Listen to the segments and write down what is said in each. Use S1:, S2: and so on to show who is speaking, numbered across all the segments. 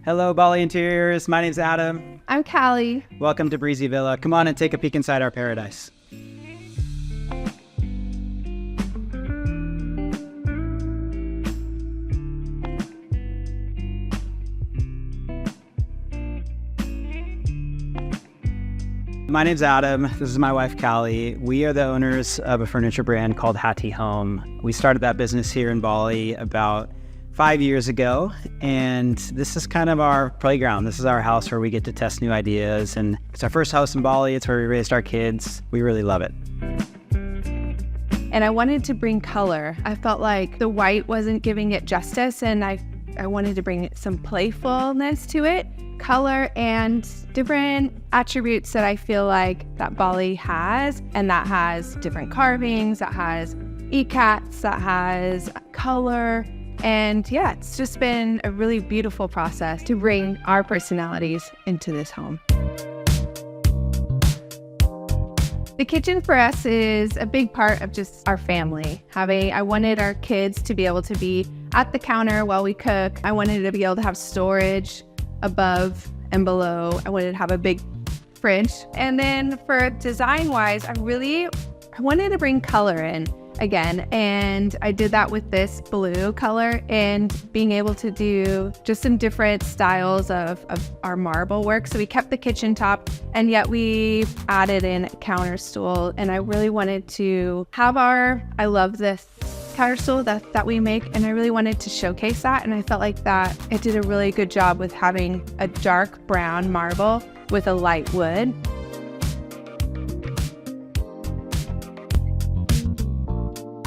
S1: Hello, Bali Interiors. My name's Adam.
S2: I'm Kally.
S1: Welcome to Breezy Villa. Come on and take a peek inside our paradise. My name's Adam. This is my wife, Kally. We are the owners of a furniture brand called Hati Home. We started that business here in Bali about 5 years ago, and this is kind of our playground. This is our house where we get to test new ideas, and it's our first house in Bali. It's where we raised our kids. We really love it.
S2: And I wanted to bring color. I felt like the white wasn't giving it justice, and I wanted to bring some playfulness to it, color and different attributes that I feel like that Bali has, and that has different carvings, that has e-cats, that has color. And yeah, it's just been a really beautiful process to bring our personalities into this home. The kitchen for us is a big part of just our family. I wanted our kids to be able to be at the counter while we cook. I wanted to be able to have storage above and below. I wanted to have a big fridge. And then for design-wise, I wanted to bring color in again, and I did that with this blue color and being able to do just some different styles of our marble work. So we kept the kitchen top, and yet we added in a counter stool, and I really wanted to have I love this counter stool that we make, and I really wanted to showcase that, and I felt like that it did a really good job with having a dark brown marble with a light wood.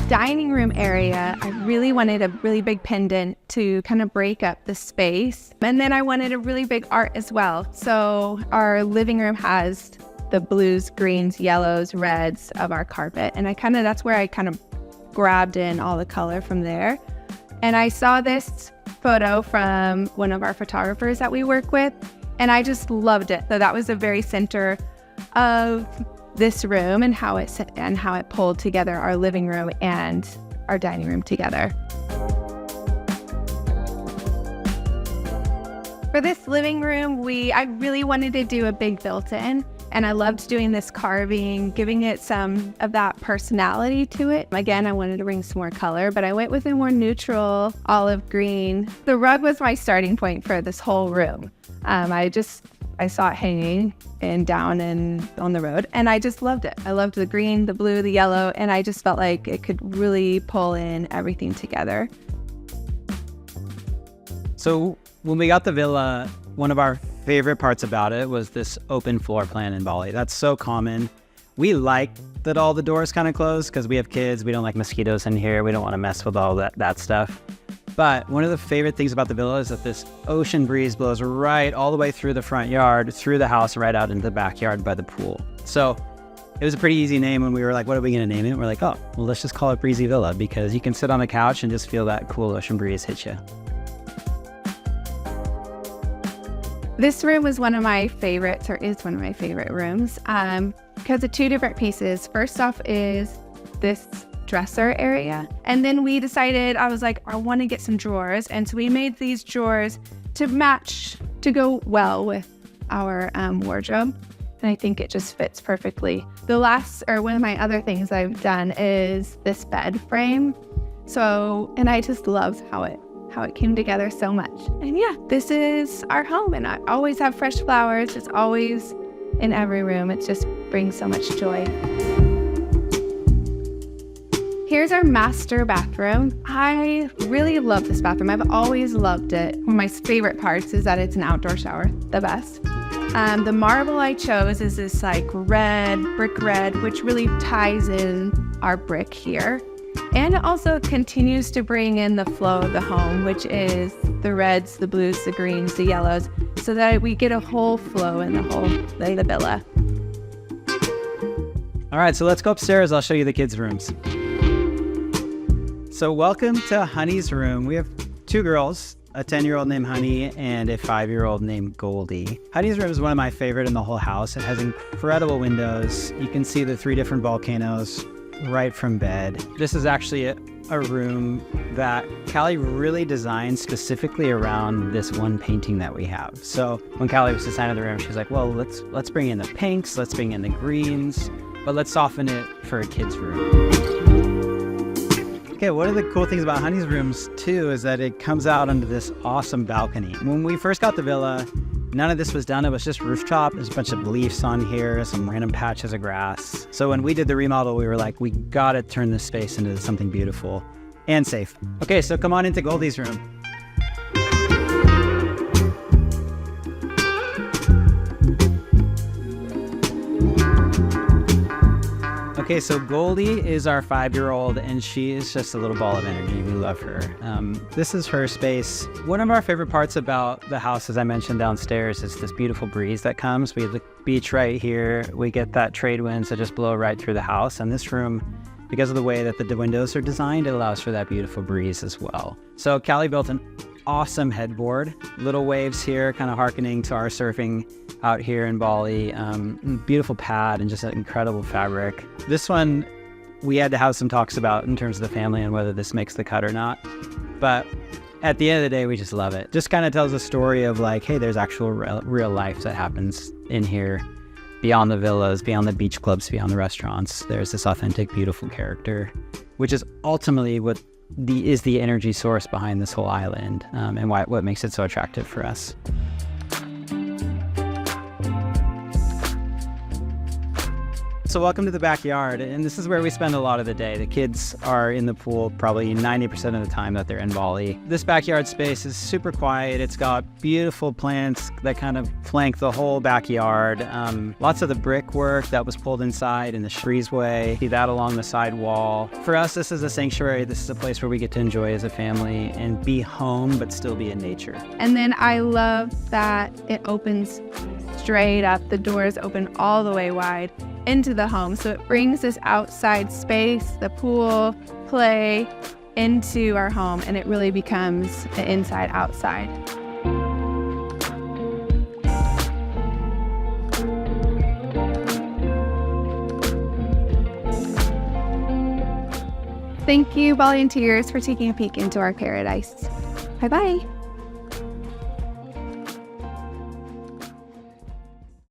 S2: Dining room area, I really wanted a really big pendant to kind of break up the space. And then I wanted a really big art as well. So our living room has the blues, greens, yellows, reds of our carpet. And that's where I kind of grabbed in all the color from there. And I saw this photo from one of our photographers that we work with, and I just loved it. So that was the very center of this room and how it pulled together our living room and our dining room together. For this living room, I really wanted to do a big built-in, and I loved doing this carving, giving it some of that personality to it. Again, I wanted to bring some more color, but I went with a more neutral olive green. The rug was my starting point for this whole room. I saw it hanging and down and on the road, and I just loved it. I loved the green, the blue, the yellow, and I just felt like it could really pull in everything together.
S1: So when we got the villa, one of our favorite parts about it was this open floor plan in Bali. That's so common. We like that all the doors kind of close because we have kids. We don't like mosquitoes in here. We don't want to mess with all that stuff. But one of the favorite things about the villa is that this ocean breeze blows right all the way through the front yard, through the house, right out into the backyard by the pool. So it was a pretty easy name when we were like, what are we going to name it? We're like, oh, well, let's just call it Breezy Villa because you can sit on the couch and just feel that cool ocean breeze hit you.
S2: This room was one of my favorites, or is one of my favorite rooms, because of two different pieces. First off is this dresser area, and then we decided, I was like, I want to get some drawers, and so we made these drawers to go well with our wardrobe, and I think it just fits perfectly. One of my other things I've done is this bed frame, and I just love how it came together so much. And yeah, this is our home, and I always have fresh flowers. It's always in every room. It just brings so much joy. Here's our master bathroom. I really love this bathroom. I've always loved it. One of my favorite parts is that it's an outdoor shower, the best. The marble I chose is this like brick red, which really ties in our brick here. And it also continues to bring in the flow of the home, which is the reds, the blues, the greens, the yellows, so that we get a whole flow in the villa.
S1: All right, so let's go upstairs. I'll show you the kids' rooms. So welcome to Honey's room. We have two girls, a 10-year-old named Honey and a 5-year-old named Goldie. Honey's room is one of my favorite in the whole house. It has incredible windows. You can see the 3 different volcanoes right from bed. This is actually a room that Kally really designed specifically around this one painting that we have. So when Kally was designing the room, she was like, well, let's bring in the pinks, let's bring in the greens, but let's soften it for a kid's room. Okay, one of the cool things about Honey's rooms too is that it comes out onto this awesome balcony. When we first got the villa, none of this was done. It was just rooftop. There's a bunch of leaves on here, some random patches of grass. So when we did the remodel, we were like, we gotta turn this space into something beautiful and safe. Okay, so come on into Goldie's room. Okay, so Goldie is our 5-year-old, and she is just a little ball of energy. We love her. This is her space. One of our favorite parts about the house, as I mentioned downstairs, is this beautiful breeze that comes. We have the beach right here. We get that trade winds that just blow right through the house. And this room, because of the way that the windows are designed, it allows for that beautiful breeze as well. So Kally built an awesome headboard. Little waves here, kind of hearkening to our surfing out here in Bali. Beautiful pad and just an incredible fabric. This one we had to have some talks about in terms of the family and whether this makes the cut or not. But at the end of the day, we just love it. Just kind of tells a story of like, hey, there's actual real life that happens in here. Beyond the villas, beyond the beach clubs, beyond the restaurants, there's this authentic, beautiful character, which is ultimately what is the energy source behind this whole island, and what makes it so attractive for us. So welcome to the backyard, and this is where we spend a lot of the day. The kids are in the pool probably 90% of the time that they're in Bali. This backyard space is super quiet. It's got beautiful plants that kind of flank the whole backyard. Lots of the brickwork that was pulled inside in the breezeway. See that along the side wall. For us, this is a sanctuary. This is a place where we get to enjoy as a family and be home, but still be in nature.
S2: And then I love that it opens straight up. The doors open all the way wide into the home. So it brings this outside space, the pool, play, into our home, and it really becomes an inside-outside. Thank you, volunteers, for taking a peek into our paradise. Bye-bye.